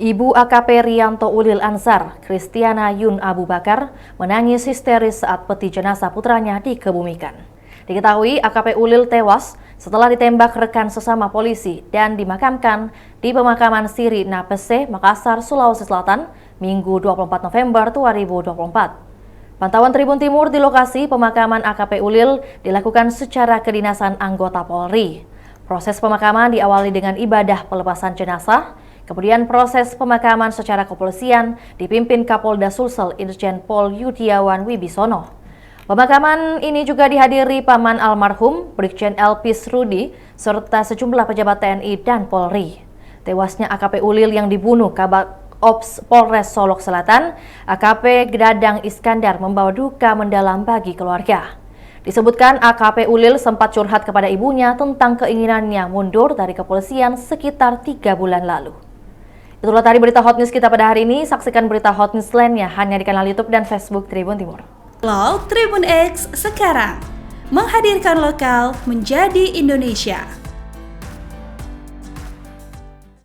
Ibu AKP Rianto Ulil Ansar, Kristiana Yun Abu Bakar, menangis histeris saat peti jenazah putranya dikebumikan. Diketahui AKP Ulil tewas setelah ditembak rekan sesama polisi dan dimakamkan di pemakaman Siri Napese, Makassar, Sulawesi Selatan, Minggu 24 November 2024. Pantauan Tribun Timur di lokasi pemakaman AKP Ulil dilakukan secara kedinasan anggota Polri. Proses pemakaman diawali dengan ibadah pelepasan jenazah, kemudian proses pemakaman secara kepolisian dipimpin Kapolda Sulsel Irjen Pol Yudiawan Wibisono. Pemakaman ini juga dihadiri paman almarhum Brigjen Elpis Rudi serta sejumlah pejabat TNI dan Polri. Tewasnya AKP Ulil yang dibunuh Kabak Ops Polres Solok Selatan, AKP Dadang Iskandar, membawa duka mendalam bagi keluarga. Disebutkan AKP Ulil sempat curhat kepada ibunya tentang keinginannya mundur dari kepolisian sekitar 3 bulan lalu. Itulah tadi berita Hot News kita pada hari ini. Saksikan berita Hot News lainnya hanya di kanal YouTube dan Facebook Tribun Timur. Tribun X sekarang menghadirkan lokal menjadi Indonesia.